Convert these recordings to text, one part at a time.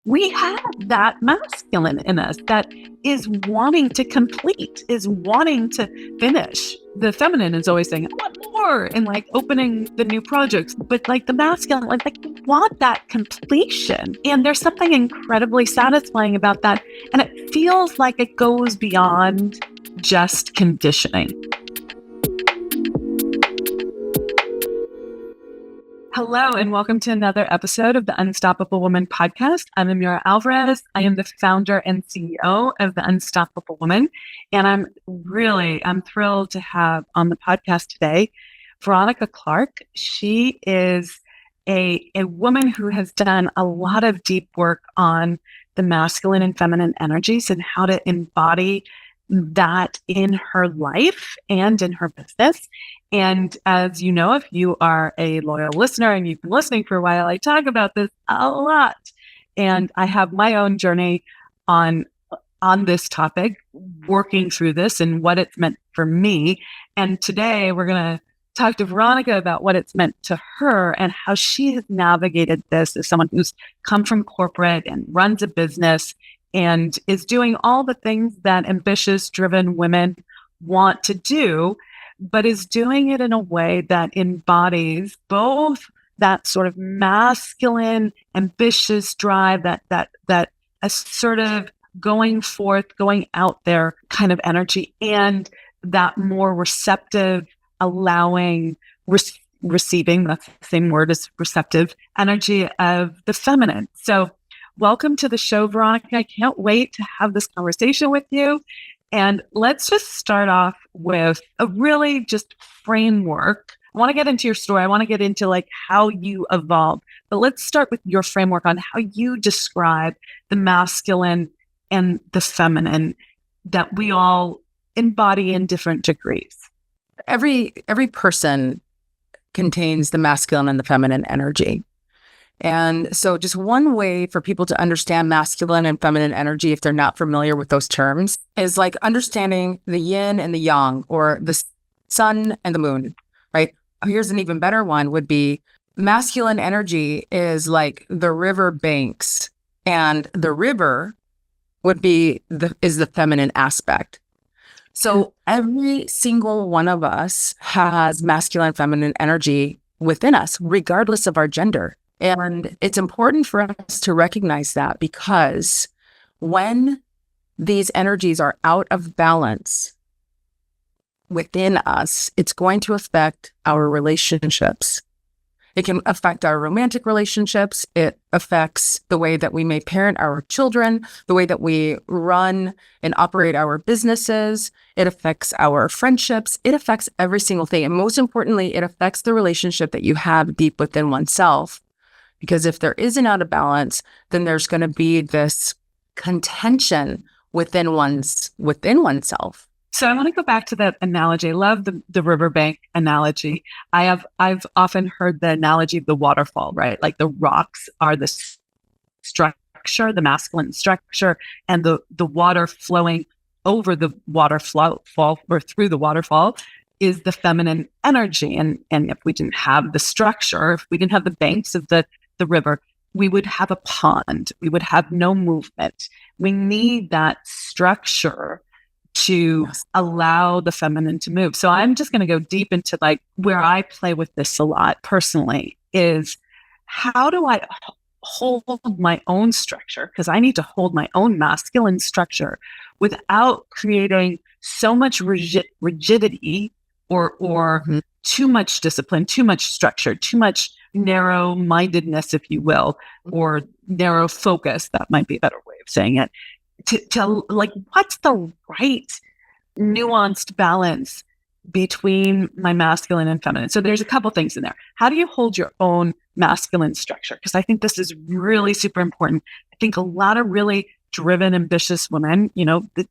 we have that masculine in us that is wanting to complete, is wanting to finish. The feminine is always saying, I want more, and like opening the new projects. But like the masculine, like we want that completion. And there's something incredibly satisfying about that. And it feels like it goes beyond just conditioning. Hello, and welcome to another episode of the Unstoppable Woman podcast. I'm Amira Alvarez. I am the founder and CEO of the Unstoppable Woman. And I'm thrilled to have on the podcast today, Veronica Clark. She is a woman who has done a lot of deep work on the masculine and feminine energies and how to embody that in her life and in her business. And as you know, if you are a loyal listener and you've been listening for a while, I talk about this a lot. And I have my own journey on this topic, working through this and what it's meant for me. And today we're going to talk to Veronica about what it's meant to her and how she has navigated this as someone who's come from corporate and runs a business and is doing all the things that ambitious, driven women want to do, but is doing it in a way that embodies both that sort of masculine, ambitious drive, that assertive, going forth, going out there kind of energy, and that more receptive, allowing, receiving, that's the same word as receptive, energy of the feminine. So welcome to the show, Veronica. I can't wait to have this conversation with you. And let's just start off with a really just framework. I want to get into your story. I want to get into like how you evolved. But let's start with your framework on how you describe the masculine and the feminine that we all embody in different degrees. Every person contains the masculine and the feminine energy. And so just one way for people to understand masculine and feminine energy, if they're not familiar with those terms, is like understanding the yin and the yang, or the sun and the moon, right? Here's an even better one would be masculine energy is like the river banks, and the river would be the feminine aspect. So every single one of us has masculine, feminine energy within us, regardless of our gender. And it's important for us to recognize that, because when these energies are out of balance within us, it's going to affect our relationships. It can affect our romantic relationships. It affects the way that we may parent our children, the way that we run and operate our businesses. It affects our friendships. It affects every single thing. And most importantly, it affects the relationship that you have deep within oneself. Because if there is an out of balance, then there's going to be this contention within oneself. So I want to go back to that analogy. I love the riverbank analogy. I've often heard the analogy of the waterfall, right? Like the rocks are the structure, the masculine structure, and the water flowing over the waterfall or through the waterfall is the feminine energy. And if we didn't have the structure, if we didn't have the banks of the river, we would have a pond. We would have no movement. We need that structure to allow the feminine to move. So I'm just going to go deep into like where I play with this a lot personally is how do I hold my own structure? Because I need to hold my own masculine structure without creating so much rigidity or too much discipline, too much structure, too much narrow-mindedness, if you will, or narrow focus. That might be a better way of saying it. To like, what's the right nuanced balance between my masculine and feminine? So there's a couple things in there. How do you hold your own masculine structure? Because I think this is really super important. I think a lot of really driven, ambitious women,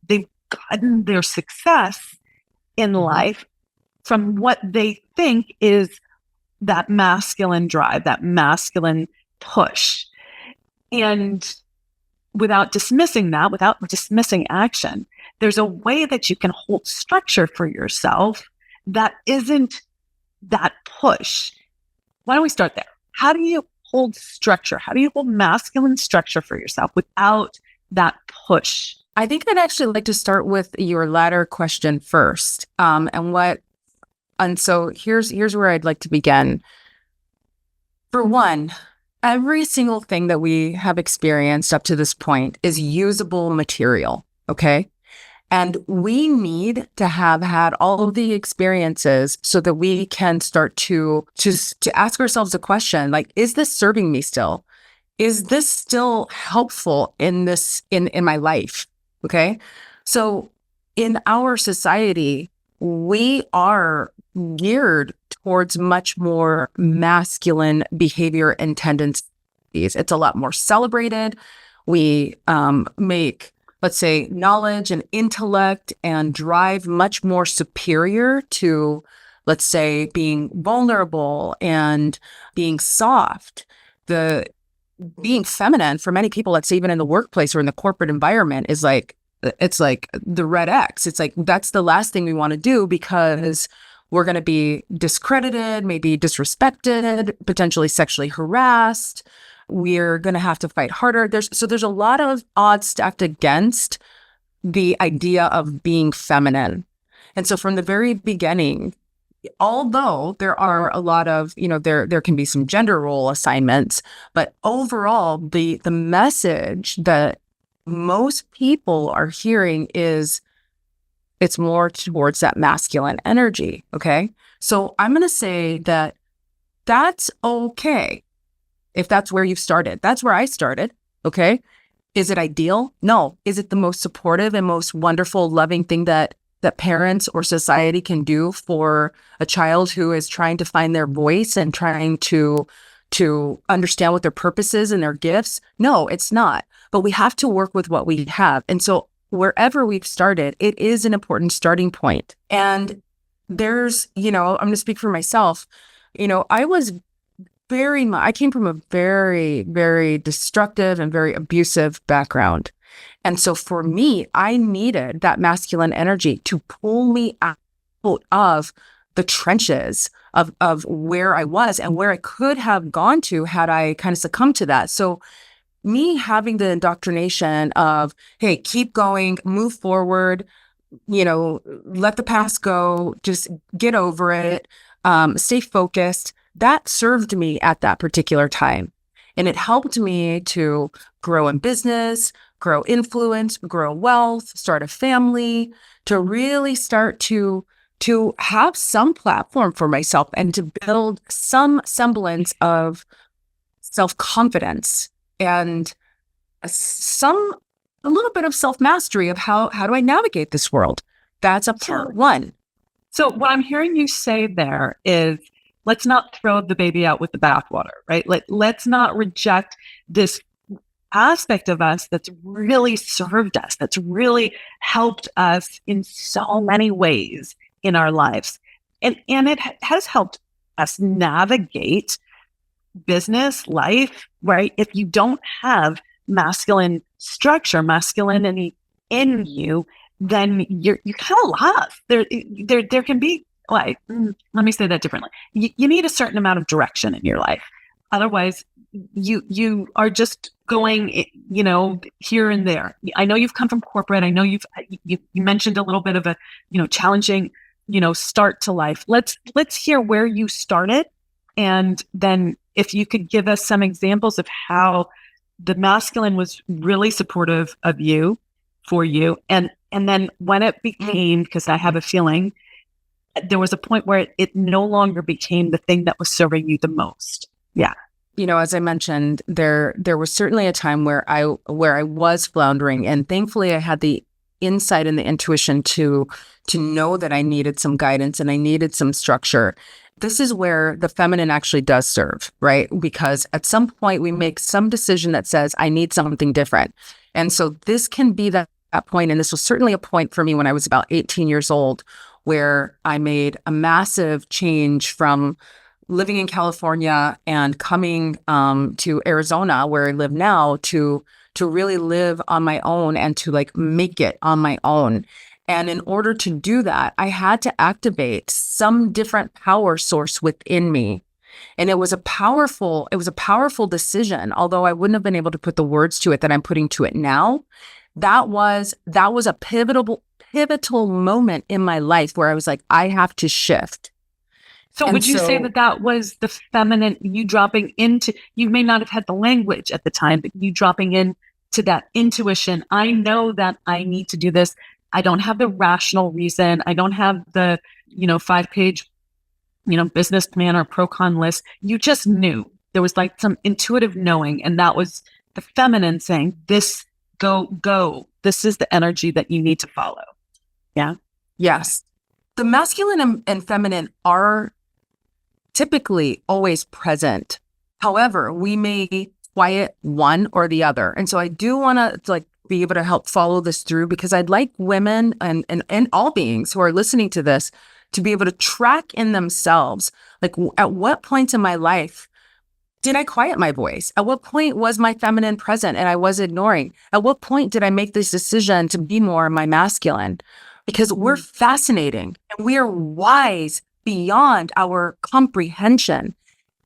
they've gotten their success in life from what they think is that masculine drive, that masculine push. And without dismissing that, without dismissing action, there's a way that you can hold structure for yourself that isn't that push. Why don't we start there? How do you hold structure? How do you hold masculine structure for yourself without that push? I think I'd actually like to start with your latter question first. And so here's where I'd like to begin. For one, every single thing that we have experienced up to this point is usable material, okay? And we need to have had all of the experiences so that we can start to ask ourselves a question like, is this serving me still? Is this still helpful in my life? Okay. So in our society, we are geared towards much more masculine behavior and tendencies. It's a lot more celebrated. We make, let's say, knowledge and intellect and drive much more superior to, let's say, being vulnerable and being soft. Being feminine for many people, let's say even in the workplace or in the corporate environment, is like, it's like the red X. It's like, that's the last thing we want to do because we're going to be discredited, maybe disrespected, potentially sexually harassed. We're going to have to fight harder. There's a lot of odds stacked against the idea of being feminine. And so from the very beginning, although there are a lot of, there can be some gender role assignments, but overall, the message that most people are hearing is it's more towards that masculine energy. Okay. So I'm going to say that that's okay. If that's where you've started, that's where I started. Okay. Is it ideal? No. Is it the most supportive and most wonderful, loving thing that parents or society can do for a child who is trying to find their voice and trying to understand what their purpose is and their gifts? No, it's not. But we have to work with what we have. And so wherever we've started, it is an important starting point. And there's, I'm going to speak for myself. I came from a very, very destructive and very abusive background. And so for me, I needed that masculine energy to pull me out of the trenches of where I was and where I could have gone to had I kind of succumbed to that. So me having the indoctrination of, hey, keep going, move forward, let the past go, just get over it, stay focused. That served me at that particular time. And it helped me to grow in business, grow influence, grow wealth, start a family, to really start to have some platform for myself and to build some semblance of self-confidence and a little bit of self-mastery of how do I navigate this world. That's a part one. So what I'm hearing you say there is, let's not throw the baby out with the bathwater, right? Let's not reject this aspect of us that's really served us, that's really helped us in so many ways in our lives. And it has helped us navigate business, life, right? If you don't have masculine structure, masculinity in you, then you're kind of lost. There can be, let me say that differently. You need a certain amount of direction in your life. Otherwise, you are just going, here and there. I know you've come from corporate. I know you mentioned a little bit of a, challenging, start to life. Let's hear where you started. And then if you could give us some examples of how the masculine was really supportive of you, for you. And then when it became, because I have a feeling there was a point where it no longer became the thing that was serving you the most. Yeah. As I mentioned, there was certainly a time where I was floundering, and thankfully I had the insight and the intuition to know that I needed some guidance and I needed some structure. This is where the feminine actually does serve, right? Because at some point we make some decision that says, I need something different. And so this can be that point. And this was certainly a point for me when I was about 18 years old, where I made a massive change from living in California and coming to Arizona, where I live now, to really live on my own and to make it on my own. And in order to do that, I had to activate some different power source within me. And it was a powerful decision, although I wouldn't have been able to put the words to it that I'm putting to it now. That was a pivotal moment in my life where I was like, I have to shift. So would you say that was the feminine, you dropping into, you may not have had the language at the time, but you dropping into that intuition. I know that I need to do this. I don't have the rational reason. I don't have the, 5-page, business plan or pro-con list. You just knew. There was like some intuitive knowing. And that was the feminine saying, this, go. This is the energy that you need to follow. Yeah. Yes. The masculine and feminine are typically always present. However, we may quiet one or the other. And so I do want to be able to help follow this through, because I'd like women and all beings who are listening to this to be able to track in themselves, like, at what point in my life did I quiet my voice? At what point was my feminine present and I was ignoring? At what point did I make this decision to be more my masculine? Because we're fascinating and we are wise beyond our comprehension.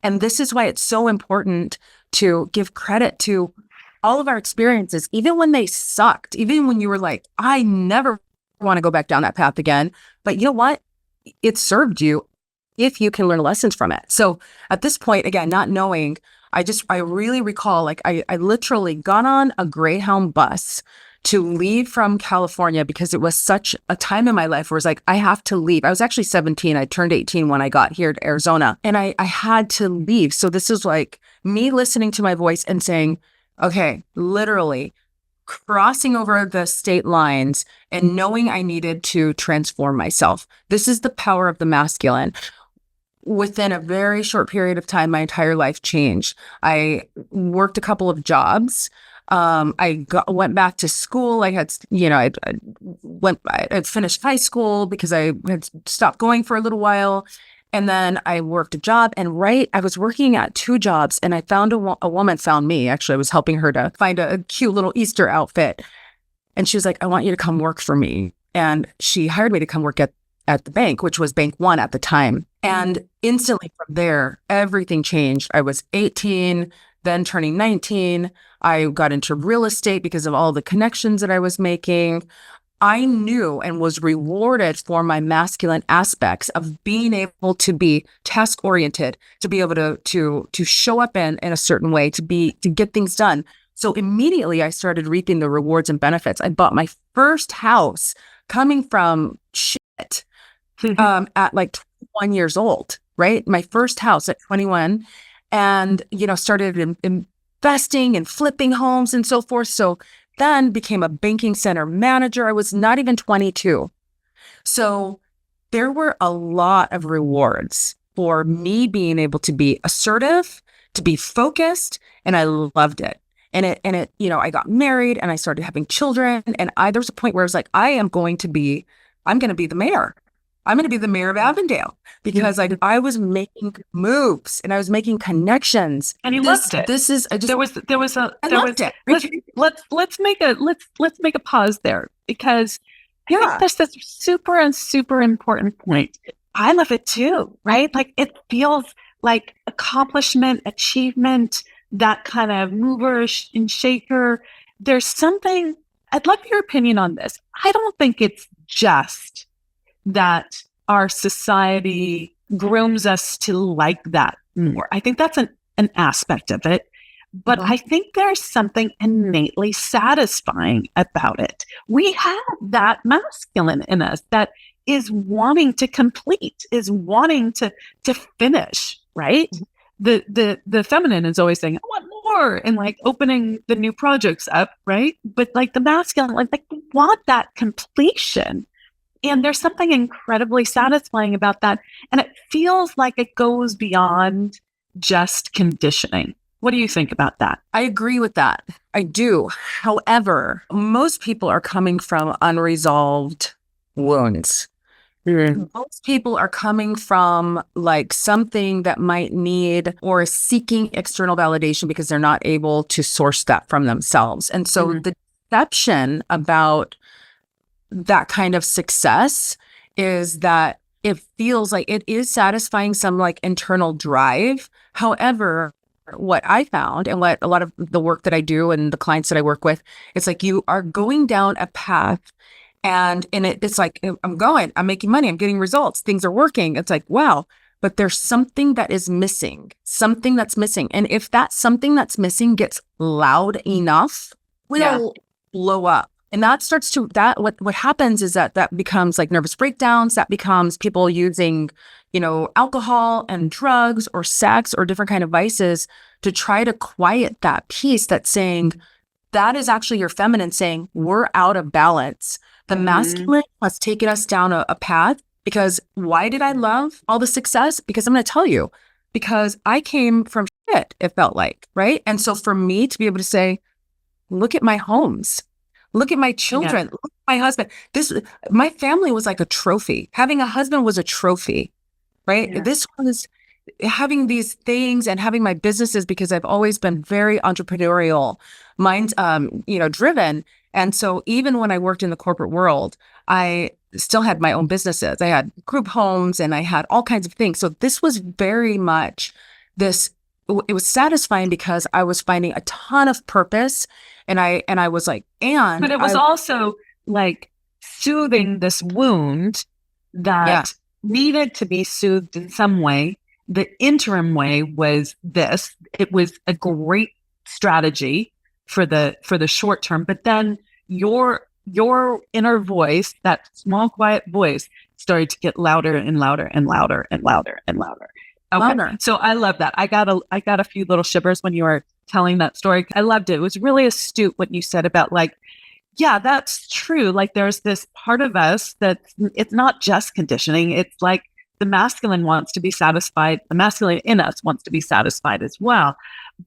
And this is why it's so important to give credit to all of our experiences, even when they sucked, even when you were like, I never want to go back down that path again. But you know what? It served you if you can learn lessons from it. So at this point, again, not knowing, I really recall, like, I literally got on a Greyhound bus to leave from California because it was such a time in my life where it was like, I have to leave. I was actually 17. I turned 18 when I got here to Arizona, and I had to leave. So this is like me listening to my voice and saying, okay, literally crossing over the state lines and knowing I needed to transform myself. This is the power of the masculine. Within a very short period of time, my entire life changed. I worked a couple of jobs. Went back to school. I had, I'd finished high school because I had stopped going for a little while. And then I worked a job, and I was working at 2 jobs, and I found a woman found me. Actually, I was helping her to find a cute little Easter outfit. And she was like, I want you to come work for me. And she hired me to come work at the bank, which was Bank One at the time. And instantly from there, everything changed. I was 18, then turning 19. I got into real estate because of all the connections that I was making. I knew and was rewarded for my masculine aspects of being able to be task-oriented, to be able to show up in a certain way, to get things done. So immediately I started reaping the rewards and benefits. I bought my first house coming from shit at like 21 years old, right? My first house at 21, and, started investing and flipping homes and so forth. So then became a banking center manager. I was not even 22. So there were a lot of rewards for me being able to be assertive, to be focused, and I loved it. And it, I got married and I started having children. And there was a point where I was like, I'm going to be the mayor. I'm going to be the mayor of Avondale, because I was making moves and I was making connections. And you loved it. Let's make a pause there, because I think that's a super important point. I love it too, right? Like, it feels like accomplishment, achievement, that kind of mover and shaker. There's something, I'd love your opinion on this. I don't think it's just that our society grooms us to like that more. I think that's an aspect of it, but I think there's something innately satisfying about it. We have that masculine in us that is wanting to complete, is wanting to finish, right? The feminine is always saying, I want more, and like opening the new projects up, right? But like the masculine, like we want that completion. And there's something incredibly satisfying about that. And it feels like it goes beyond just conditioning. What do you think about that? I agree with that. I do. However, most people are coming from unresolved wounds. Most people are coming from like something that might need or is seeking external validation because they're not able to source that from themselves. And so the deception about that kind of success is that it feels like it is satisfying some like internal drive. However, what I found and what a lot of the work that I do and the clients that I work with, it's like you are going down a path and it's like, I'm making money, I'm getting results, things are working. It's like, wow, but there's something that is missing, something that's missing. And if that something that's missing gets loud enough, will blow up. And that starts to, what happens is that becomes like nervous breakdowns, that becomes people using, alcohol and drugs or sex or different kind of vices to try to quiet that piece that's saying, that is actually your feminine saying, we're out of balance. The masculine has taken us down a path. Because why did I love all the success? Because I'm going to tell you, because I came from shit, it felt like, right? And so for me to be able to say, look at my homes, look at my children, look at my husband. My family was like a trophy. Having a husband was a trophy, right? Yeah. This was having these things and having my businesses, because I've always been very entrepreneurial, driven. And so even when I worked in the corporate world, I still had my own businesses. I had group homes and I had all kinds of things. So this was very much it was satisfying because I was finding a ton of purpose and I was like, but it was also like soothing this wound that needed to be soothed in some way. The interim way was this. It was a great strategy for the short term, but then your inner voice, that small, quiet voice, started to get louder and louder and louder and louder and louder. Okay. Louder. So I love that. I got a few little shivers when you were telling that story. I loved it. It was really astute what you said about like, yeah, that's true. Like there's this part of us that it's not just conditioning. It's like the masculine wants to be satisfied. The masculine in us wants to be satisfied as well.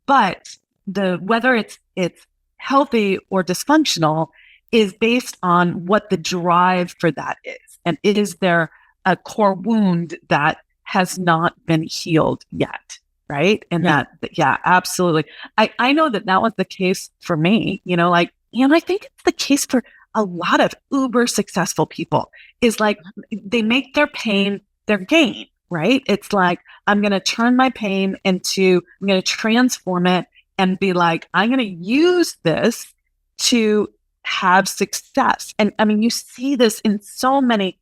But whether it's healthy or dysfunctional is based on what the drive for that is. And is there a core wound that has not been healed yet? Right. And absolutely. I know that was the case for me, and I think it's the case for a lot of uber successful people, is like they make their pain their gain, right? It's like, I'm going to turn my pain I'm going to transform it and be like, I'm going to use this to have success. And I mean, you see this in so many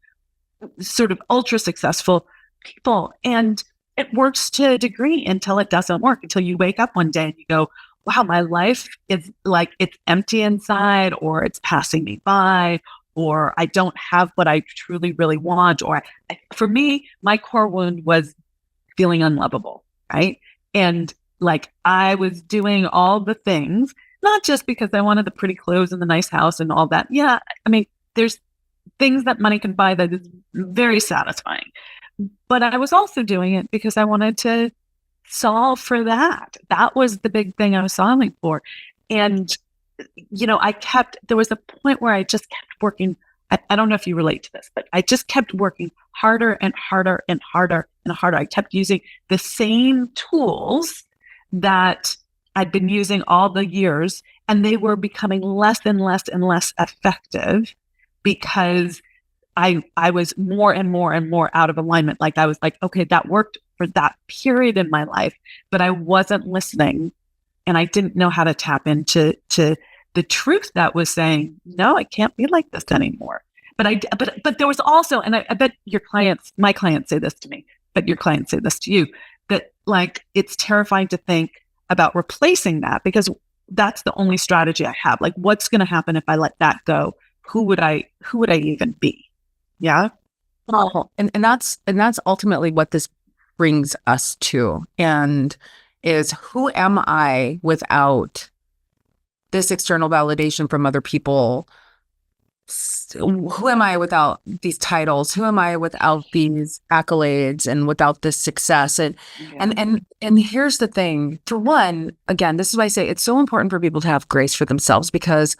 sort of ultra successful people, and it works to a degree until it doesn't work, until you wake up one day and you go, wow, my life is like, it's empty inside, or it's passing me by, or I don't have what I truly, really want. Or for me, my core wound was feeling unlovable, right? And like I was doing all the things, not just because I wanted the pretty clothes and the nice house and all that. Yeah, I mean, there's things that money can buy that is very satisfying. But I was also doing it because I wanted to solve for that. That was the big thing I was solving for. And, there was a point where I just kept working. I don't know if you relate to this, but I just kept working harder and harder and harder and harder. I kept using the same tools that I'd been using all the years, and they were becoming less and less and less effective because I was more and more and more out of alignment. Like I was like, okay, that worked for that period in my life, but I wasn't listening, and I didn't know how to tap into the truth that was saying, no, I can't be like this anymore. But there was also, and I bet my clients say this to me, but your clients say this to you, that like, it's terrifying to think about replacing that, because that's the only strategy I have. Like, what's going to happen if I let that go? Who would I even be? Yeah. Oh, and that's ultimately what this brings us to, and is, who am I without this external validation from other people? Who am I without these titles? Who am I without these accolades and without this success? And here's the thing. For one, again, this is why I say it's so important for people to have grace for themselves, because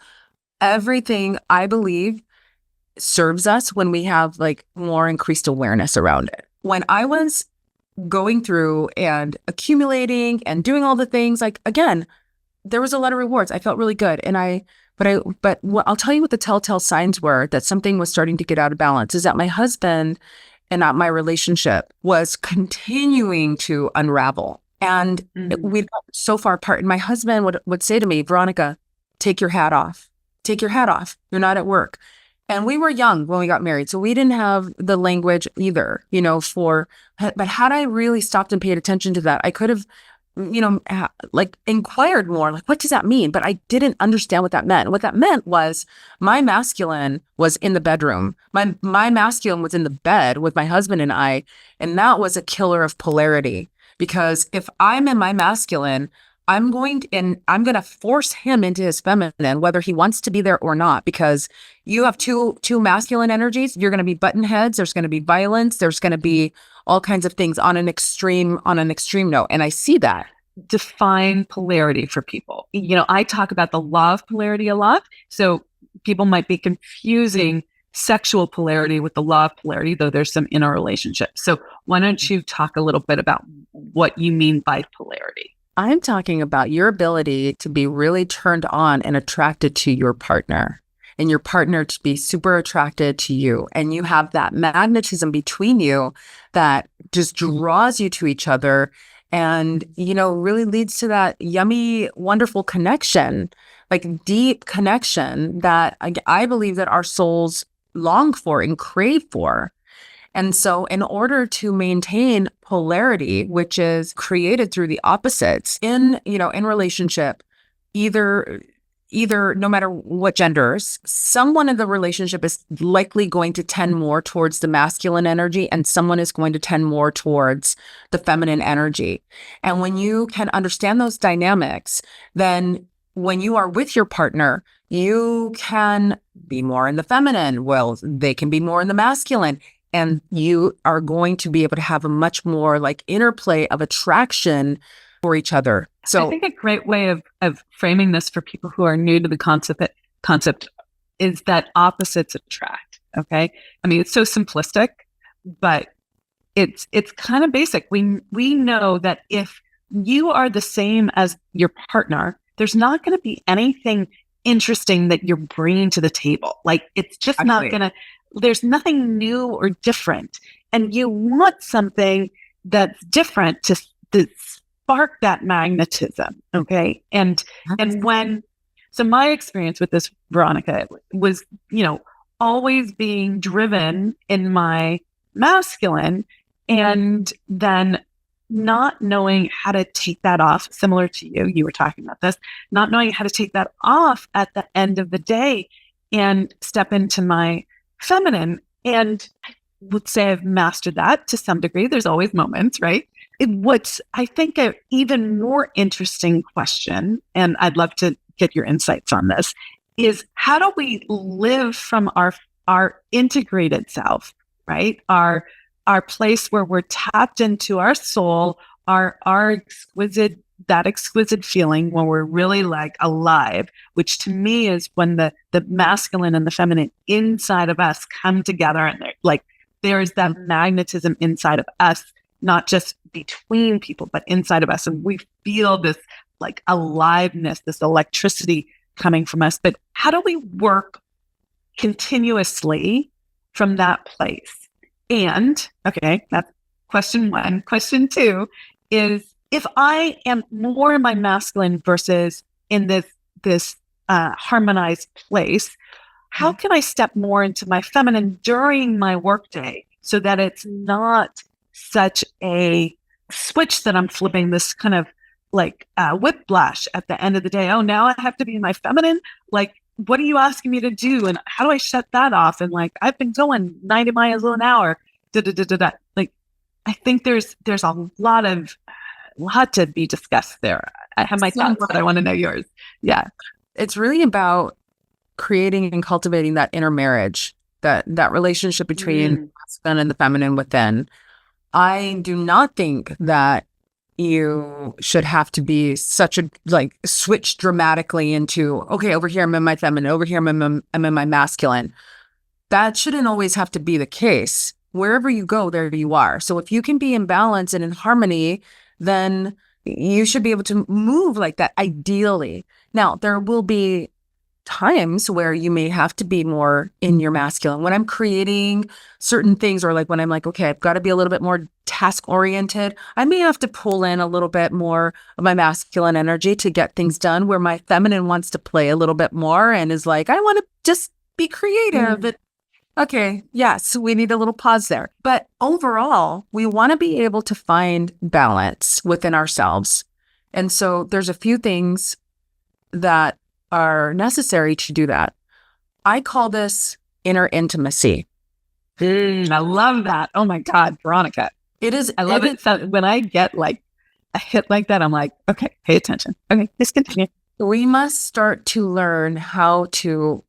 everything, I believe, serves us when we have like more increased awareness around it. When I was going through and accumulating and doing all the things, like, again, there was a lot of rewards. I felt really good. But I'll tell you what the telltale signs were that something was starting to get out of balance is that my husband and not my relationship was continuing to unravel. And we'd got so far apart. And my husband would say to me, Veronica, take your hat off. Take your hat off. You're not at work. And we were young when we got married. So we didn't have the language either, but had I really stopped and paid attention to that, I could have, like inquired more, like, what does that mean? But I didn't understand what that meant. What that meant was my masculine was in the bedroom. My masculine was in the bed with my husband and I, and that was a killer of polarity. Because if I'm in my masculine, I'm going to force him into his feminine, whether he wants to be there or not, because you have two masculine energies. You're going to be button heads. There's going to be violence. There's going to be all kinds of things on an extreme note. And I see that. Define polarity for people. I talk about the law of polarity a lot. So people might be confusing sexual polarity with the law of polarity, though there's some interrelationship. So why don't you talk a little bit about what you mean by polarity? I'm talking about your ability to be really turned on and attracted to your partner, and your partner to be super attracted to you. And you have that magnetism between you that just draws you to each other and, really leads to that yummy, wonderful connection, like deep connection that I believe that our souls long for and crave for. And so in order to maintain polarity, which is created through the opposites in relationship, either no matter what genders, someone in the relationship is likely going to tend more towards the masculine energy and someone is going to tend more towards the feminine energy. And when you can understand those dynamics, then when you are with your partner, you can be more in the feminine. Well, they can be more in the masculine. And you are going to be able to have a much more like interplay of attraction for each other. So I think a great way of framing this for people who are new to the concept is that opposites attract. Okay. I mean, it's so simplistic, but it's kind of basic. We know that if you are the same as your partner, there's not going to be anything interesting that you're bringing to the table. Like it's just not going to, there's nothing new or different. And you want something that's different to spark that magnetism. Okay. And so my experience with this, Veronica, was, always being driven in my masculine and then not knowing how to take that off, similar to you were talking about this, not knowing how to take that off at the end of the day and step into my feminine. And I would say I've mastered that to some degree. There's always moments, right? What's, I think, an even more interesting question, and I'd love to get your insights on this, is how do we live from our integrated self, right? Our place where we're tapped into our soul, our exquisite feeling when we're really like alive, which to me is when the masculine and the feminine inside of us come together, and there is that magnetism inside of us, not just between people, but inside of us. And we feel this like aliveness, this electricity coming from us. But how do we work continuously from that place? And, okay, that's question one. Question two is, if I am more in my masculine versus in this harmonized place, how can I step more into my feminine during my workday so that it's not such a switch that I'm flipping, this kind of like whiplash at the end of the day? Oh, now I have to be in my feminine? Like, what are you asking me to do? And how do I shut that off? And like, I've been going 90 miles an hour. Like, I think there's a lot to be discussed there. I have my thoughts, but I want to know yours. Yeah. It's really about creating and cultivating that inner marriage, that relationship between the masculine and the feminine within. I do not think that you should have to be such a switch dramatically into, okay, over here I'm in my feminine, over here I'm in my masculine. That shouldn't always have to be the case. Wherever you go, there you are. So if you can be in balance and in harmony, then you should be able to move like that, ideally. Now, there will be times where you may have to be more in your masculine. When I'm creating certain things, or like when I'm like, okay, I've got to be a little bit more task oriented, I may have to pull in a little bit more of my masculine energy to get things done, where my feminine wants to play a little bit more and is like, I want to just be creative. And, okay, yes, we need a little pause there. But overall, we want to be able to find balance within ourselves. And so there's a few things that are necessary to do that. I call this inner intimacy. I love that. Oh my God, Veronica. It is. I love it. So when I get like a hit like that, I'm like, okay, pay attention. Okay, let's continue. We must start to learn how to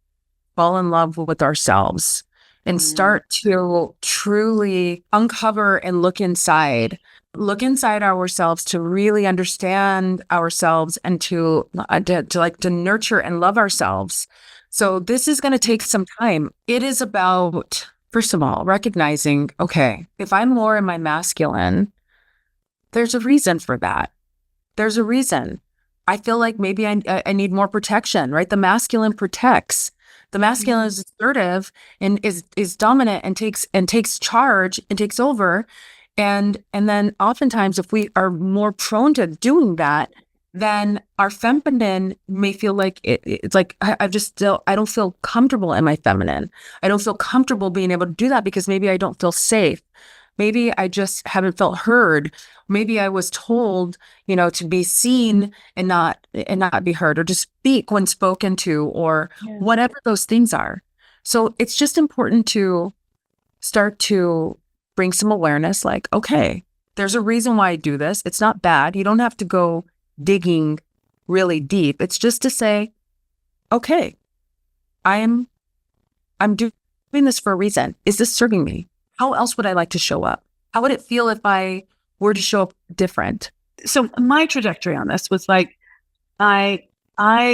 fall in love with ourselves and start to truly uncover and look inside ourselves to really understand ourselves and to nurture and love ourselves. So this is going to take some time. It is about, first of all, recognizing, okay, if I'm more in my masculine, there's a reason for that. There's a reason. I feel like maybe I need more protection, right? The masculine protects. The masculine is assertive and is dominant and takes charge and takes over. And then oftentimes, if we are more prone to doing that, then our feminine may feel like it's like, I don't feel comfortable in my feminine. I don't feel comfortable being able to do that because maybe I don't feel safe. Maybe I just haven't felt heard. Maybe I was told, to be seen and not be heard, or to speak when spoken to, or whatever those things are. So it's just important to start to bring some awareness, like, okay, there's a reason why I do this. It's not bad. You don't have to go digging really deep. It's just to say, okay, I'm doing this for a reason. Is this serving me? How else would I like to show up? How would it feel if I were to show up different? So my trajectory on this was like, I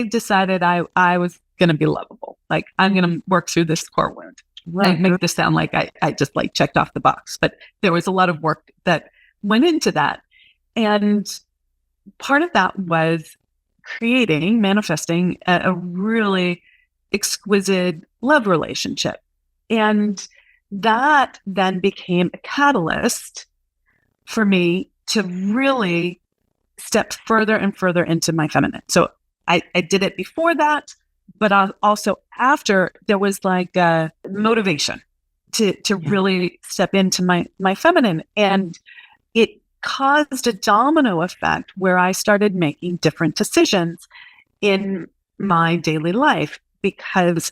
decided I was going to be lovable. Like, I'm going to work through this core wound. I make this sound like I just like checked off the box, but there was a lot of work that went into that. And part of that was manifesting a really exquisite love relationship. And that then became a catalyst for me to really step further and further into my feminine. So I did it before that, but also after, there was like a motivation to really step into my feminine. And it caused a domino effect where I started making different decisions in my daily life, because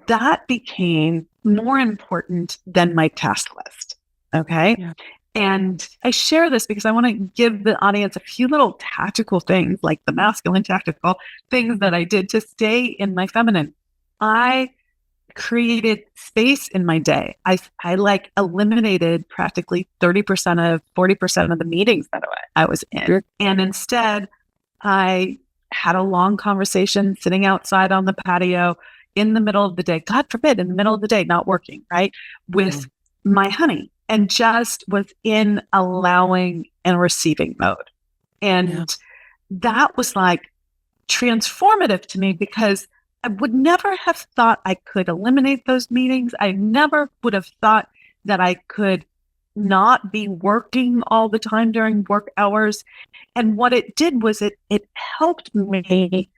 that became more important than my task list. Okay. Yeah. And I share this because I want to give the audience a few little tactical things, like the masculine tactical things that I did to stay in my feminine. I created space in my day. I like eliminated practically 40% of the meetings that I was in. And instead, I had a long conversation sitting outside on the patio in the middle of the day, God forbid, in the middle of the day, not working, right, with my honey, and just was in allowing and receiving mode. And that was like transformative to me, because I would never have thought I could eliminate those meetings. I never would have thought that I could not be working all the time during work hours. And what it did was it helped me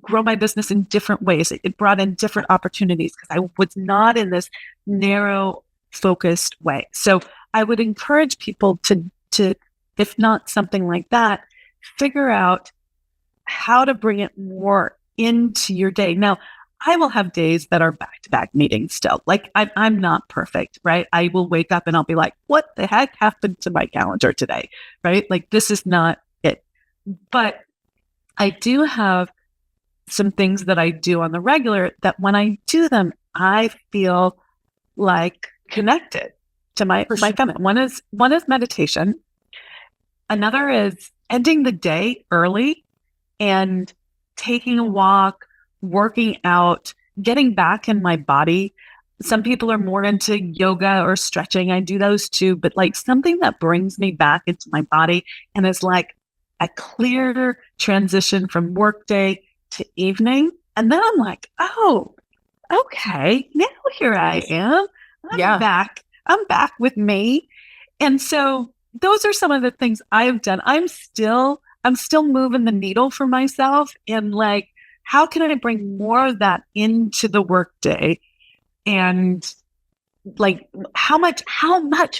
grow my business in different ways. It brought in different opportunities because I was not in this narrow, focused way. So I would encourage people to, if not something like that, figure out how to bring it more into your day. Now, I will have days that are back-to-back meetings still. Like, I'm not perfect, right? I will wake up and I'll be like, what the heck happened to my calendar today, right? Like, this is not it. But I do have some things that I do on the regular that when I do them, I feel like connected to my feminine. One is meditation. Another is ending the day early and taking a walk, working out, getting back in my body. Some people are more into yoga or stretching. I do those too, but like something that brings me back into my body and is like a clear transition from workday to evening. And then I'm like, oh, okay, now here I am. Yeah. I'm back with me. And so those are some of the things I've done. I'm still moving the needle for myself and like, how can I bring more of that into the workday? And like how much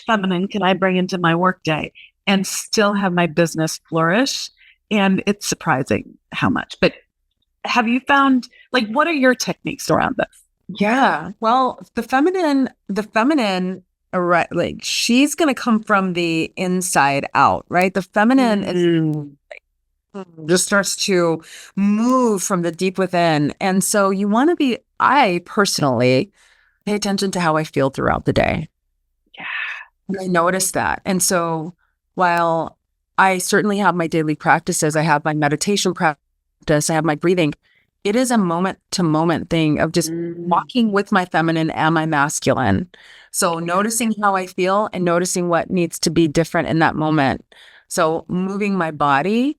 feminine can I bring into my workday and still have my business flourish? And it's surprising how much. But have you found like what are your techniques around this? Yeah. Well, the feminine, right, like she's going to come from the inside out, right? The feminine is just starts to move from the deep within. And so you want to I personally pay attention to how I feel throughout the day. Yeah. And I notice that. And so while I certainly have my daily practices, I have my meditation practice, I have my breathing, it is a moment to moment thing of just walking with my feminine and my masculine. So noticing how I feel and noticing what needs to be different in that moment. So moving my body,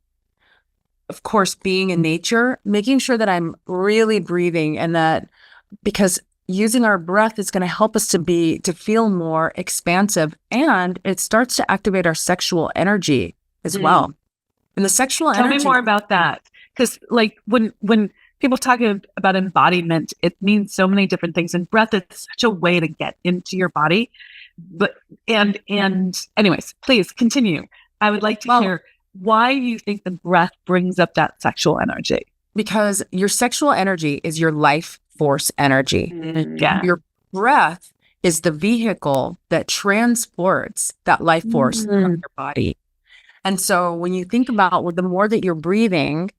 of course, being in nature, making sure that I'm really breathing and that because using our breath is going to help us to feel more expansive and it starts to activate our sexual energy as well. And the sexual Tell energy. me more about that. Because like when people talk about embodiment, it means so many different things. And breath is such a way to get into your body. But and anyways, please continue. I would like to hear why you think the breath brings up that sexual energy. Because your sexual energy is your life force energy. Yeah. Your breath is the vehicle that transports that life force from your body. And so when you think about the more that you're breathing,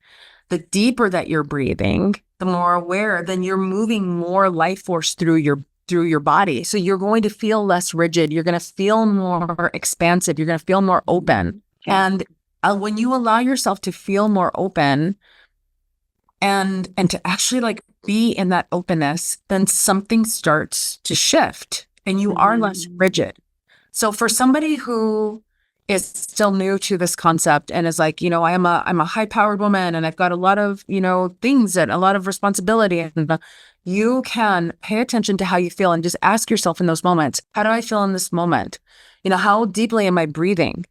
the deeper that you're breathing, the more aware, then you're moving more life force through your body. So you're going to feel less rigid. You're going to feel more expansive. You're going to feel more open. And when you allow yourself to feel more open and to actually like be in that openness, then something starts to shift and you are less rigid. So for somebody who is still new to this concept and is like, I'm a high powered woman and I've got a lot of, things and a lot of responsibility, and you can pay attention to how you feel and just ask yourself in those moments, how do I feel in this moment? How deeply am I breathing?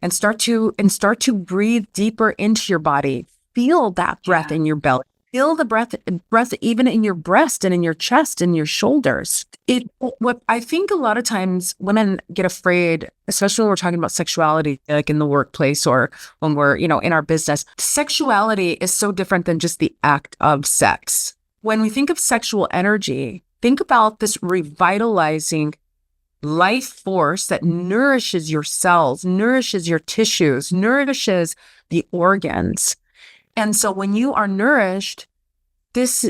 And start to breathe deeper into your body. Feel that breath in your belly. Feel the breath even in your breast and in your chest and your shoulders. What I think a lot of times women get afraid, especially when we're talking about sexuality, like in the workplace or when we're, in our business. Sexuality is so different than just the act of sex. When we think of sexual energy, think about this revitalizing life force that nourishes your cells, nourishes your tissues, nourishes the organs. And so when you are nourished,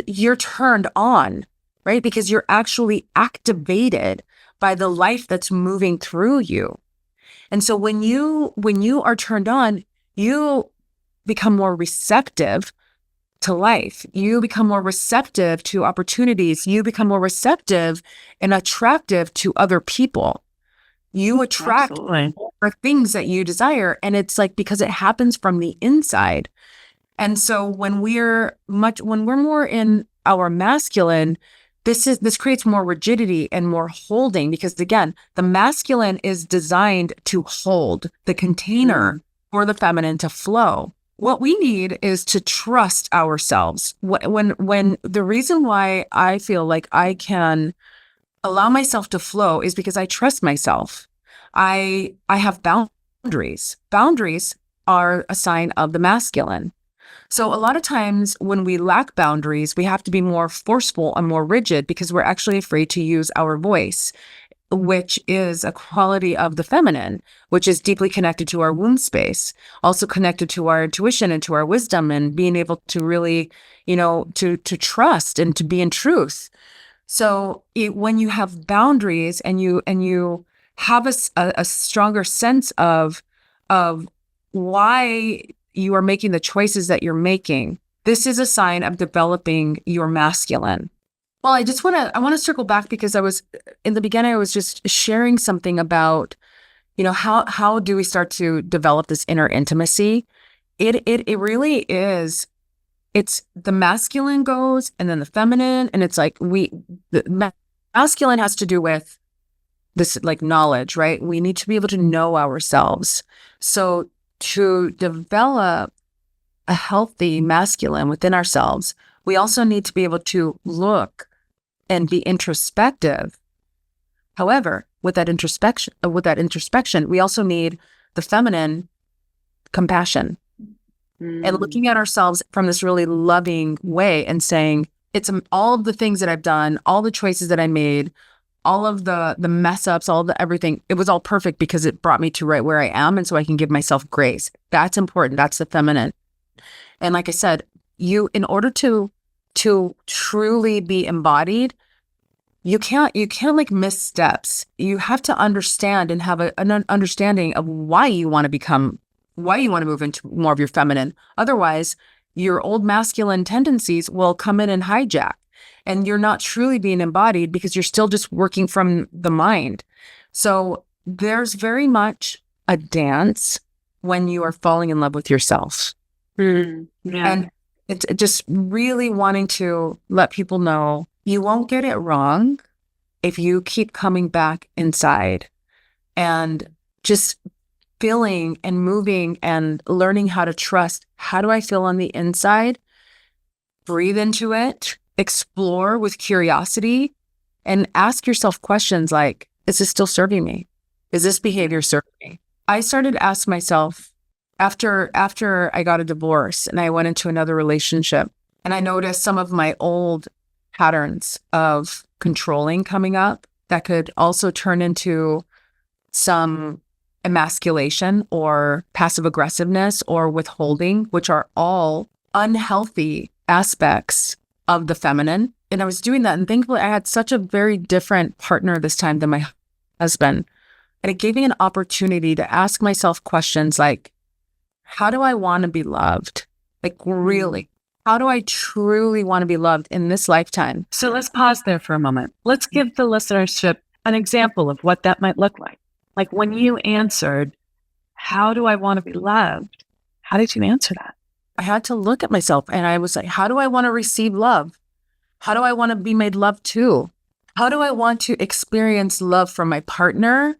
you're turned on, right? Because you're actually activated by the life that's moving through you. And so when you are turned on, you become more receptive to life. You become more receptive to opportunities. You become more receptive and attractive to other people. You attract more things that you desire. And it's like, because it happens from the inside. And so when we're more in our masculine, this creates more rigidity and more holding, because again, the masculine is designed to hold the container for the feminine to flow. What we need is to trust ourselves. When the reason why I feel like I can allow myself to flow is because I trust myself. I have boundaries. Boundaries are a sign of the masculine. So a lot of times when we lack boundaries, we have to be more forceful and more rigid because we're actually afraid to use our voice, which is a quality of the feminine, which is deeply connected to our womb space, also connected to our intuition and to our wisdom and being able to really, to trust and to be in truth. So when you have boundaries and you have a stronger sense of why you are making the choices that you're making, this is a sign of developing your masculine. Well, I want to circle back because in the beginning, I was just sharing something about, how do we start to develop this inner intimacy? It really is it's the masculine goes and then the feminine. And it's like the masculine has to do with this like knowledge, right? We need to be able to know ourselves. So to develop a healthy masculine within ourselves, we also need to be able to look and be introspective. However, with that introspection, we also need the feminine compassion and looking at ourselves from this really loving way and saying, it's all of the things that I've done, all the choices that I made, all of the mess ups, all the everything. It was all perfect because it brought me to right where I am. And so I can give myself grace. That's important. That's the feminine. And like I said, in order to truly be embodied, you can't like miss steps. You have to understand and have an understanding of why you want to move into more of your feminine. Otherwise, your old masculine tendencies will come in and hijack, and you're not truly being embodied because you're still just working from the mind. So there's very much a dance when you are falling in love with yourself. Yeah. And it's just really wanting to let people know you won't get it wrong if you keep coming back inside and just feeling and moving and learning how to trust. How do I feel on the inside? Breathe into it, explore with curiosity, and ask yourself questions like, is this still serving me? Is this behavior serving me? I started to ask myself after I got a divorce and I went into another relationship, and I noticed some of my old patterns of controlling coming up that could also turn into some emasculation or passive aggressiveness or withholding, which are all unhealthy aspects of the feminine. And I was doing that. And thankfully, I had such a very different partner this time than my husband. And it gave me an opportunity to ask myself questions like, how do I want to be loved? Like, really, how do I truly want to be loved in this lifetime? So let's pause there for a moment. Let's give the listenership an example of what that might look like. Like when you answered, how do I want to be loved? How did you answer that? I had to look at myself and I was like, how do I want to receive love? How do I want to be made love to? How do I want to experience love from my partner?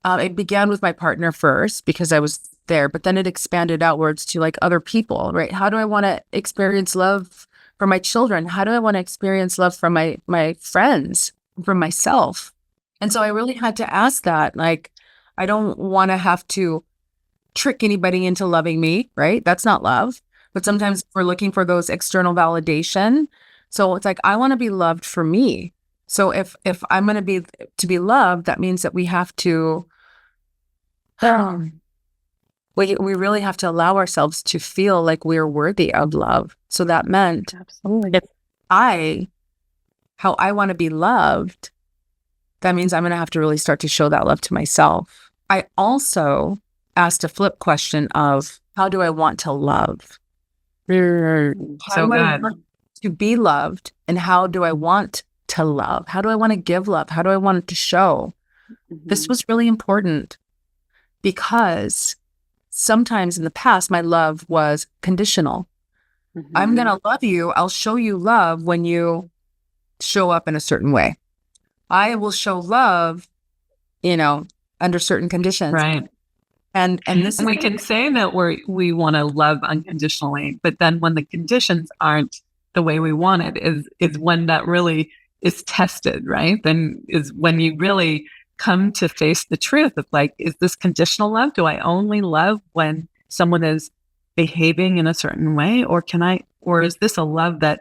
It began with my partner first because I was there, but then it expanded outwards to like other people, right? How do I want to experience love from my children? How do I want to experience love from my friends, from myself? And so I really had to ask that. Like, I don't want to have to trick anybody into loving me, right? That's not love. But sometimes we're looking for those external validation. So it's like, I want to be loved for me. So if I'm going to be loved, that means that we have to, we really have to allow ourselves to feel like we're worthy of love. So that meant Absolutely. how I want to be loved, that means I'm going to have to really start to show that love to myself. I also asked a flip question of, how do I want to love? So How do I want to be loved? And how do I want to love? How do I want to give love? How do I want it to show? This was really important because sometimes in the past, my love was conditional. I'm going to love you. I'll show you love when you show up in a certain way. I will show love, under certain conditions. Right. And this we can say that we want to love unconditionally, but then when the conditions aren't the way we want it is when that really is tested, right? Then is when you really come to face the truth of like, is this conditional love? Do I only love when someone is behaving in a certain way, or is this a love that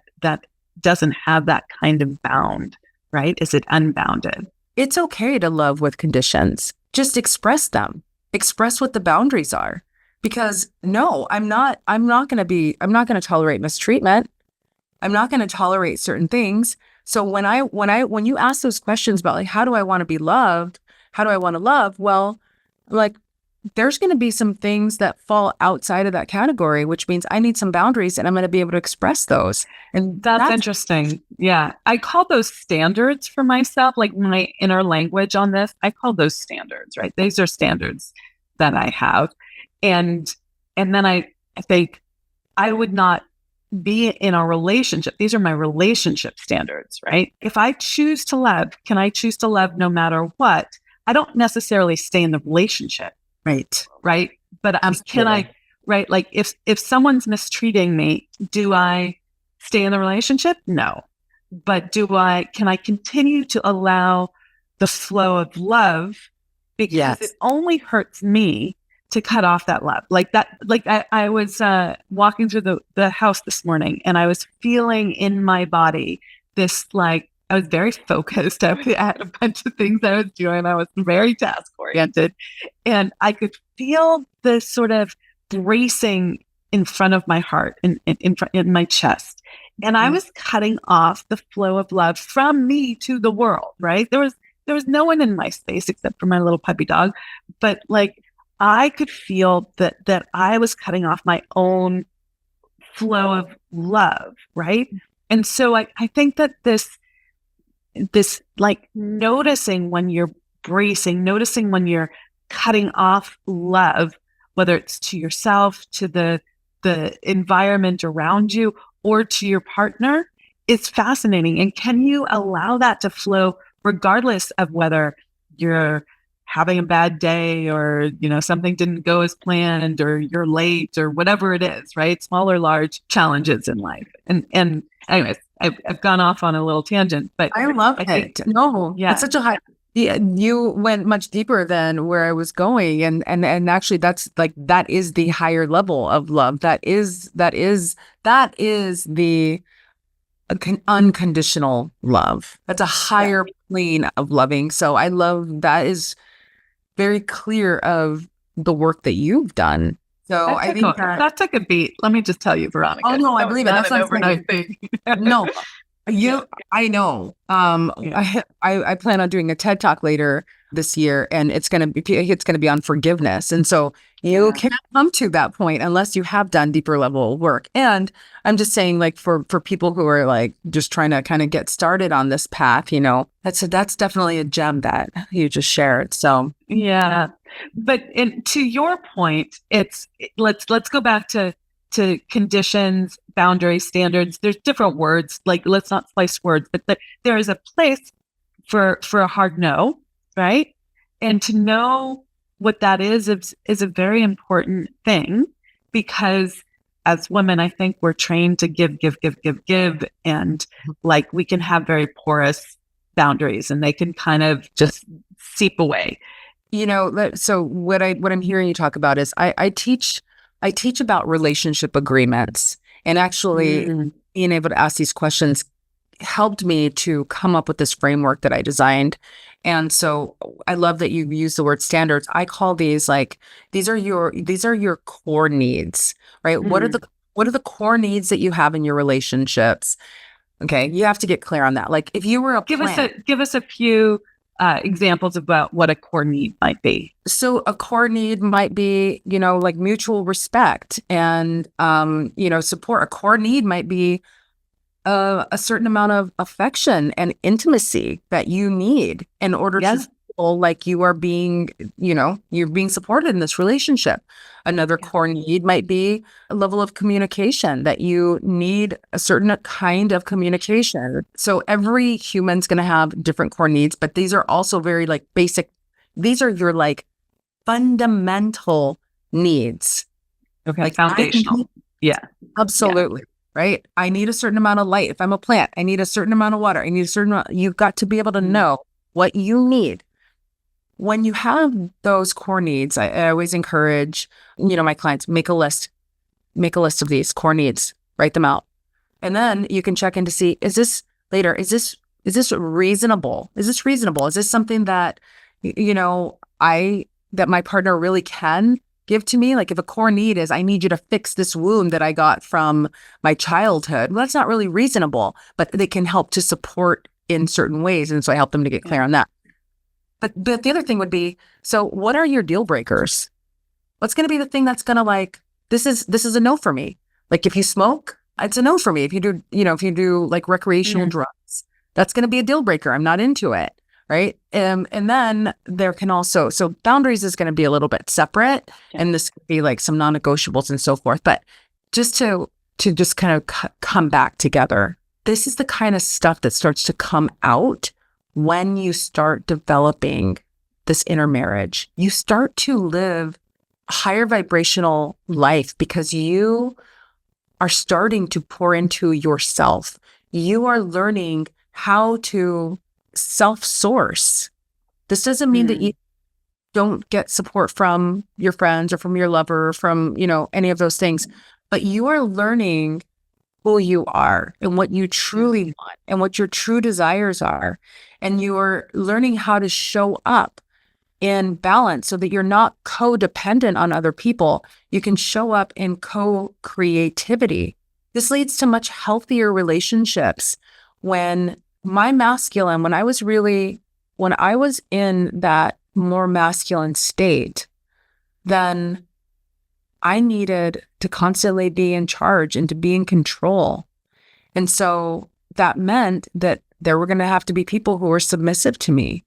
doesn't have that kind of bound, right? Is it unbounded? It's okay to love with conditions. Just express them. Express what the boundaries are. Because no, I'm not going to tolerate mistreatment. I'm not going to tolerate certain things. So when you ask those questions about like, how do I want to be loved? How do I want to love? Well, like, there's going to be some things that fall outside of that category, which means I need some boundaries and I'm going to be able to express those. And that's interesting. Yeah. I call those standards for myself, like my inner language on this. I call those standards, right? These are standards that I have. And then I think I would not be in a relationship, these are my relationship standards, right? If I choose to love, can I choose to love no matter what? I don't necessarily stay in the relationship. Right. Right. But Absolutely. can I, right? Like if someone's mistreating me, do I stay in the relationship? No. But can I continue to allow the flow of love, because it only hurts me to cut off that love. Like I was walking through the house this morning, and I was feeling in my body this, like, I was very focused. I had a bunch of things I was doing. I was very task oriented, and I could feel the sort of bracing in front of my heart, in my chest. And I was cutting off the flow of love from me to the world, right? There was no one in my space except for my little puppy dog. But like, I could feel that I was cutting off my own flow of love, right? And so I think that this like noticing when you're bracing, noticing when you're cutting off love, whether it's to yourself, to the environment around you, or to your partner, is fascinating. And can you allow that to flow regardless of whether you're having a bad day, or, something didn't go as planned, or you're late, or whatever it is, right? Small or large challenges in life. And anyways, I've gone off on a little tangent, but I love it. No, yeah, it's such a high. Yeah, you went much deeper than where I was going, and actually, that's like, that is the higher level of love. That is the unconditional love. That's a higher plane of loving. So I love that is very clear of the work that you've done. So I think that took a beat. Let me just tell you, Veronica. Oh no, I believe it. That's not an overnight thing. No. I know. I plan on doing a TED Talk later this year, and it's gonna be on forgiveness. And so you can't come to that point unless you have done deeper level work. And I'm just saying, like, for people who are like just trying to kind of get started on this path, that's definitely a gem that you just shared. So yeah, but to your point, let's go back to conditions, boundaries, standards. There's different words. Like, let's not slice words, but there is a place for a hard no, right? And to know what that is a very important thing, because as women, I think we're trained to give, and like, we can have very porous boundaries, and they can kind of just seep away. So what I'm hearing you talk about is I teach about relationship agreements, and actually being able to ask these questions helped me to come up with this framework that I designed. And so I love that you use the word standards. I call these these are your core needs, right? What are the core needs that you have in your relationships? Okay, you have to get clear on that. Like, if you were give us a few examples about what a core need might be. So a core need might be, like mutual respect and, support. A core need might be a certain amount of affection and intimacy that you need in order to feel like you are being, you're being supported in this relationship. Another core need might be a level of communication, that you need a certain kind of communication. So every human's going to have different core needs, but these are also very like basic. These are your like fundamental needs. Okay. Like foundational. Yeah. Absolutely. Yeah. Right. I need a certain amount of light. If I'm a plant, I need a certain amount of water. I need a certain amount. You've got to be able to know what you need. When you have those core needs, I always encourage, my clients, make a list of these core needs, write them out. And then you can check in to see, is this reasonable? Is this reasonable? Is this something that, that my partner really can give to me? Like, if a core need is, I need you to fix this wound that I got from my childhood, well, that's not really reasonable, but they can help to support in certain ways. And so I help them to get clear on that. But the other thing would be, so what are your deal breakers? What's going to be the thing that's going to like, this is a no for me. Like, if you smoke, it's a no for me. If you do like recreational drugs, that's going to be a deal breaker. I'm not into it. Right. And then there can also, so boundaries is going to be a little bit separate, and this could be like some non-negotiables and so forth. But just to to just kind of come back together. This is the kind of stuff that starts to come out when you start developing this inner marriage. You start to live a higher vibrational life because you are starting to pour into yourself. You are learning how to self-source. This doesn't mean that you don't get support from your friends or from your lover or from, any of those things, but you are learning who you are and what you truly want and what your true desires are. And you are learning how to show up in balance so that you're not codependent on other people. You can show up in co-creativity. This leads to much healthier relationships. When my masculine, when I was in that more masculine state, then I needed to constantly be in charge and to be in control. And so that meant that there were going to have to be people who were submissive to me.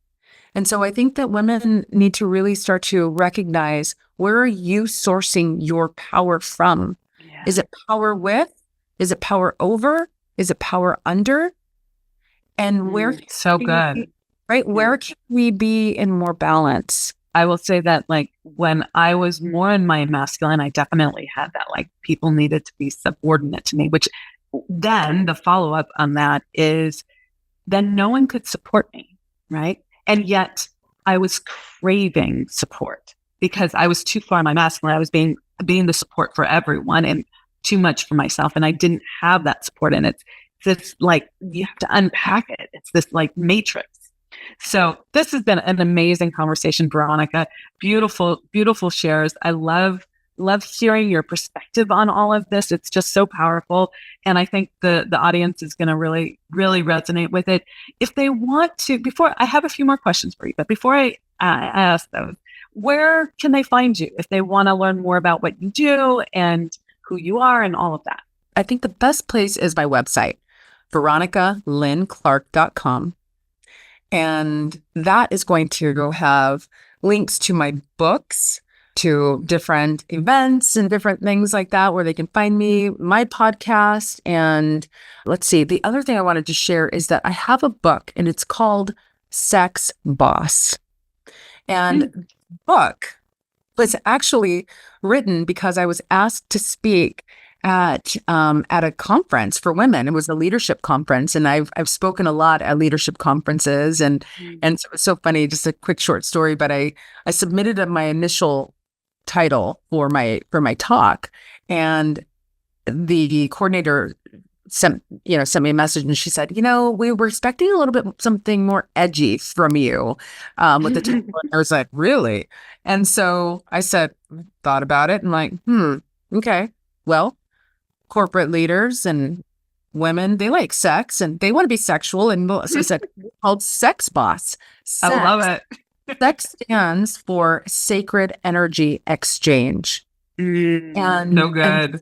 And so I think that women need to really start to recognize, where are you sourcing your power from? Yeah. Is it power with? Is it power over? Is it power under? And where so good. Right? Where can we be in more balance? I will say that, like, when I was more in my masculine, I definitely had that, like, people needed to be subordinate to me, which then the follow-up on that is then no one could support me, right? And yet I was craving support because I was too far in my masculine. I was being the support for everyone and too much for myself. And I didn't have that support. And it's this, like, you have to unpack it. It's this, like, matrix. So this has been an amazing conversation, Veronica. Beautiful, beautiful shares. I love hearing your perspective on all of this. It's just so powerful. And I think the audience is going to really, really resonate with it. If they want to, I have a few more questions for you, but before I ask those, where can they find you if they want to learn more about what you do and who you are and all of that? I think the best place is my website, veronicalynnclark.com. And that is going to have links to my books, to different events and different things like that, where they can find me, my podcast. And let's see, the other thing I wanted to share is that I have a book and it's called Sex Boss. And the book was actually written because I was asked to speak at a conference for women. It was a leadership conference, and I've spoken a lot at leadership conferences, and so it was so funny. Just a quick short story, but I submitted my initial title for my talk, and the coordinator sent me a message, and she said, we were expecting a little bit something more edgy from you with the title. And I was like, really? And so I thought about it, and like, okay, well, corporate leaders and women, they like sex and they want to be sexual. And so I said, called Sex Boss. I love it. Sex stands for Sacred Energy Exchange. And so good.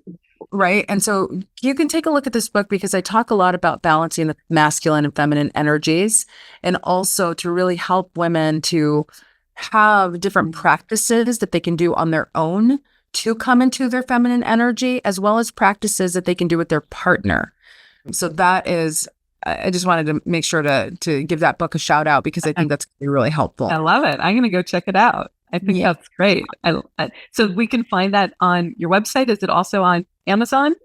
Right. And so you can take a look at this book because I talk a lot about balancing the masculine and feminine energies, and also to really help women to have different practices that they can do on their own to come into their feminine energy, as well as practices that they can do with their partner. So that is, I just wanted to make sure to give that book a shout out because I think that's going to be really helpful. I love it. I'm going to go check it out. I think that's great. So we can find that on your website. Is it also on Amazon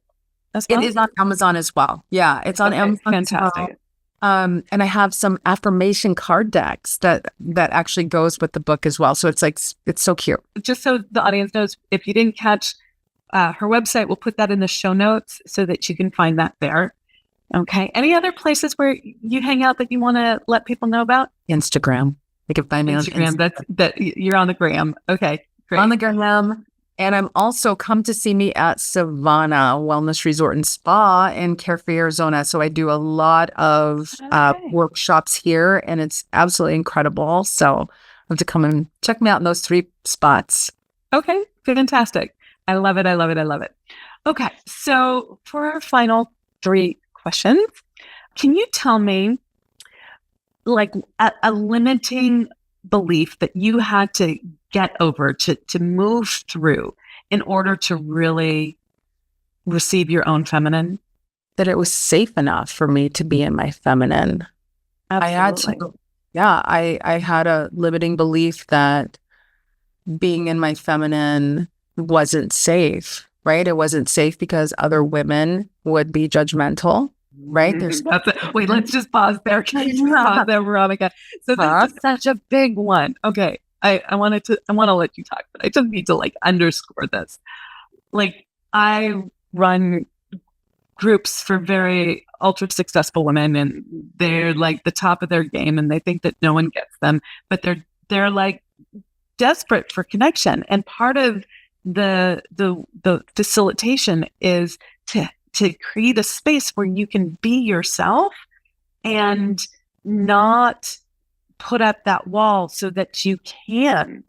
as well? It is on Amazon as well. Yeah, it's on Amazon. Fantastic. And I have some affirmation card decks that actually goes with the book as well. So it's so cute. Just so the audience knows, if you didn't catch her website, we'll put that in the show notes so that you can find that there. Okay. Any other places where you hang out that you want to let people know about? Instagram. They can find me on Instagram. That you're on the gram. Okay. Great. On the gram. And I'm also come to see me at Savannah Wellness Resort and Spa in Carefree, Arizona. So I do a lot of workshops here, and it's absolutely incredible. So you have to come and check me out in those 3 spots. Okay, fantastic. I love it. I love it. I love it. Okay, so for our final 3 questions, can you tell me, like, a limiting belief that you had to get over, to move through in order to really receive your own feminine? That it was safe enough for me to be in my feminine. Absolutely. I had a limiting belief that being in my feminine wasn't safe, right? It wasn't safe because other women would be judgmental, right? There's Wait, let's just pause there. Can you just pause there, Veronica? So this is such a big one. Okay. I want to let you talk, but I just need to like underscore this. Like I run groups for very ultra successful women, and they're like the top of their game, and they think that no one gets them, but they're like desperate for connection. And part of the facilitation is to create a space where you can be yourself and not put up that wall so that you can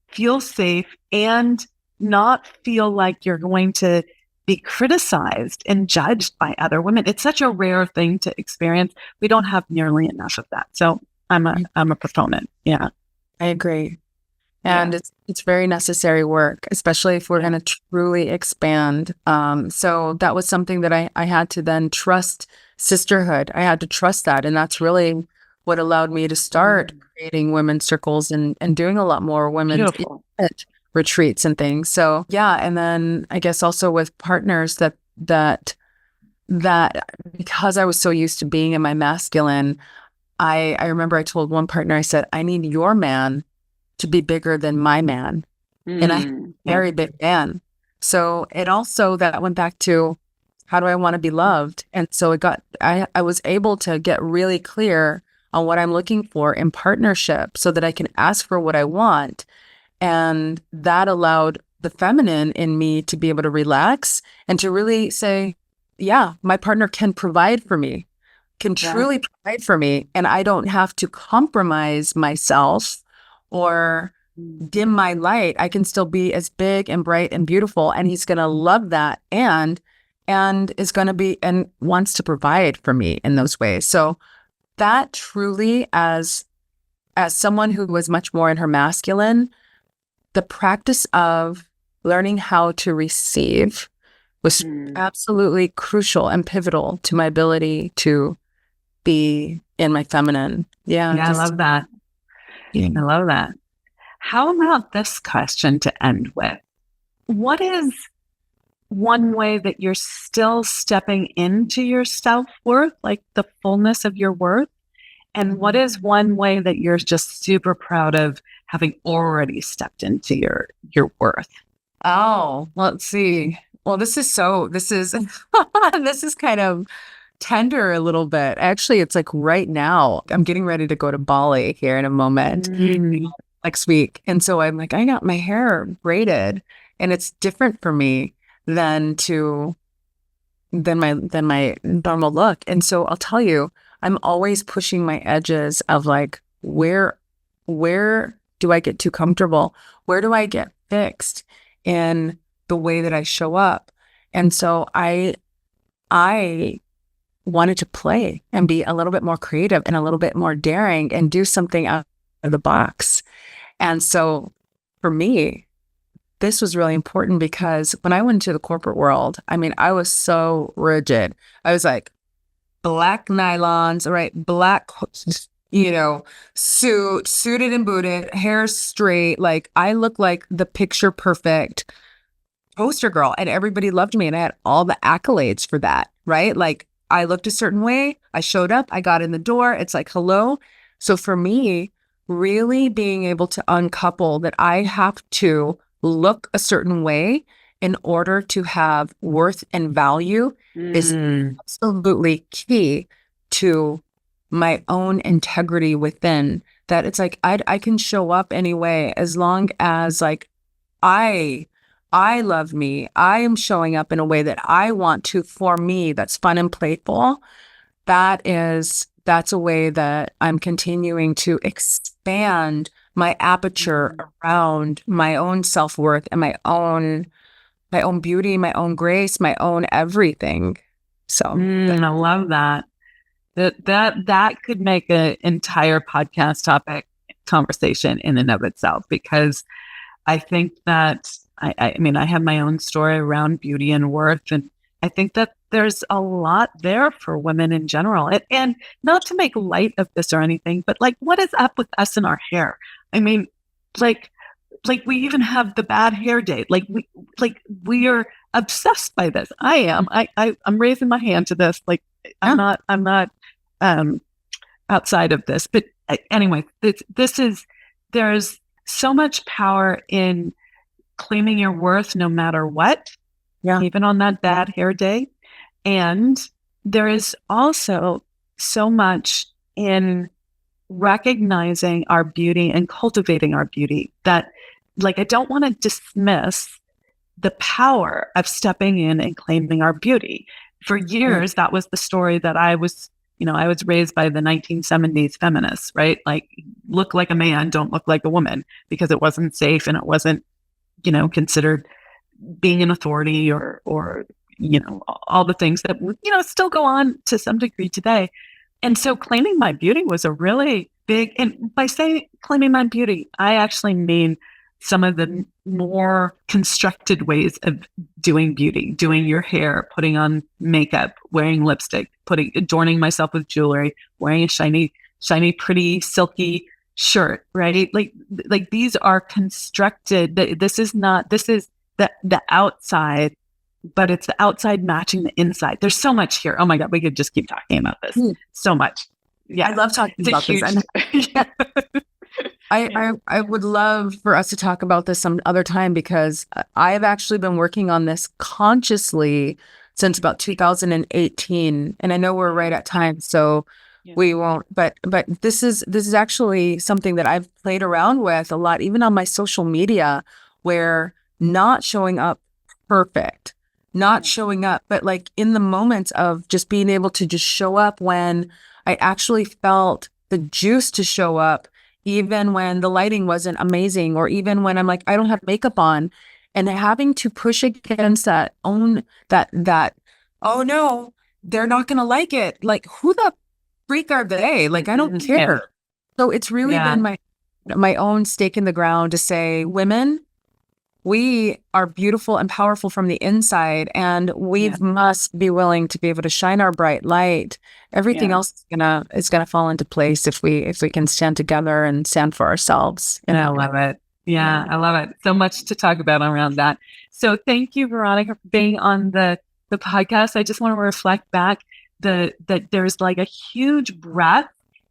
feel safe and not feel like you're going to be criticized and judged by other women. It's such a rare thing to experience. We don't have nearly enough of that. So I'm a proponent. Yeah. I agree. And it's very necessary work, especially if we're going to truly expand. So that was something that I had to then trust sisterhood. I had to trust that. And that's really what allowed me to start creating women's circles and doing a lot more women's retreats and things. So yeah. And then I guess also with partners that because I was so used to being in my masculine, I remember I told one partner, I said, I need your man to be bigger than my man. And I'm a very big man. So it also, that went back to how do I want to be loved? And so I was able to get really clear on what I'm looking for in partnership so that I can ask for what I want. And that allowed the feminine in me to be able to relax and to really say, yeah, my partner can provide for me, can truly provide for me. And I don't have to compromise myself or dim my light. I can still be as big and bright and beautiful. And he's going to love that and is going to be and wants to provide for me in those ways. So that truly, as someone who was much more in her masculine, the practice of learning how to receive was absolutely crucial and pivotal to my ability to be in my feminine. Yeah. I love that. I love that. How about this question to end with? What is one way that you're still stepping into your self-worth, like the fullness of your worth? And what is one way that you're just super proud of having already stepped into your worth? Oh, let's see. Well, this is this is kind of tender a little bit. Actually, it's like right now, I'm getting ready to go to Bali here in a moment next week. And so I'm like, I got my hair braided and it's different for me than my normal look. And so I'll tell you, I'm always pushing my edges of like, where do I get too comfortable? Where do I get fixed in the way that I show up? And so I wanted to play and be a little bit more creative and a little bit more daring and do something out of the box. And so for me, this was really important because when I went into the corporate world, I mean, I was so rigid. I was like, black nylons, right? Black, suited and booted, hair straight. Like I looked like the picture perfect poster girl and everybody loved me. And I had all the accolades for that, right? Like I looked a certain way. I showed up, I got in the door. It's like, hello. So for me, really being able to uncouple that I have to look a certain way in order to have worth and value is absolutely key to my own integrity within. That it's like I can show up anyway as long as like I love me. I am showing up in a way that I want to for me, that's fun and playful. That's a way that I'm continuing to expand my aperture around my own self-worth and my own beauty, my own grace, my own everything. So I love that. That could make an entire podcast topic conversation in and of itself, because I think that I mean, I have my own story around beauty and worth, and I think that there's a lot there for women in general. And not to make light of this or anything, but like, what is up with us and our hair? I mean, like, we even have the bad hair day. We are obsessed by this. I am. I'm raising my hand to this. Like, I'm not outside of this. But anyway, there's so much power in claiming your worth no matter what, even on that bad hair day. And there is also so much in recognizing our beauty and cultivating our beauty that, like, I don't want to dismiss the power of stepping in and claiming our beauty. For years, that was the story that I was raised by the 1970s feminists, right? Like, look like a man, don't look like a woman, because it wasn't safe and it wasn't, considered being an authority or, all the things that, still go on to some degree today. And so claiming my beauty was a really big, and by saying claiming my beauty, I actually mean some of the more constructed ways of doing beauty, doing your hair, putting on makeup, wearing lipstick, adorning myself with jewelry, wearing a shiny, pretty, silky shirt, right? Like these are constructed. This is the outside, but it's the outside matching the inside. There's so much here. Oh my God, we could just keep talking about this. So much. Yeah. I love talking about this. I would love for us to talk about this some other time, because I've actually been working on this consciously since about 2018. And I know we're right at time, so we won't, but this is actually something that I've played around with a lot, even on my social media, where not showing up perfect, not showing up, but like in the moments of just being able to just show up when I actually felt the juice to show up, even when the lighting wasn't amazing, or even when I'm like, I don't have makeup on, and having to push against that, oh no, they're not going to like it. Like, who the freak are they? Like, I don't care. So it's really been my own stake in the ground to say, women, we are beautiful and powerful from the inside, and we must be willing to be able to shine our bright light. Everything else is gonna fall into place if we can stand together and stand for ourselves. And I love it. Yeah, I love it. So much to talk about around that. So thank you, Veronica, for being on the podcast. I just want to reflect back that there's like a huge breadth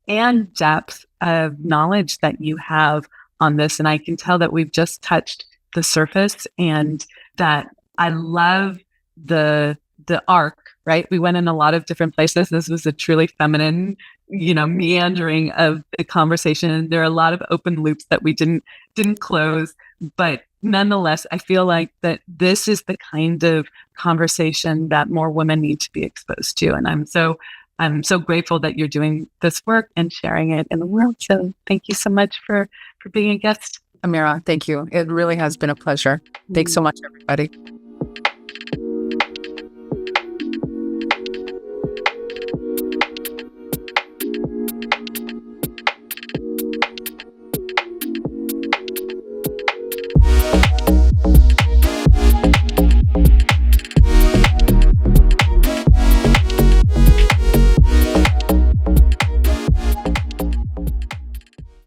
and depth of knowledge that you have on this, and I can tell that we've just touched the surface, and that I love the arc, right? We went in a lot of different places. This was a truly feminine, meandering of the conversation. There are a lot of open loops that we didn't close, but nonetheless, I feel like that this is the kind of conversation that more women need to be exposed to. And I'm so grateful that you're doing this work and sharing it in the world. So thank you so much for being a guest. Amira, thank you. It really has been a pleasure. Thanks so much, everybody.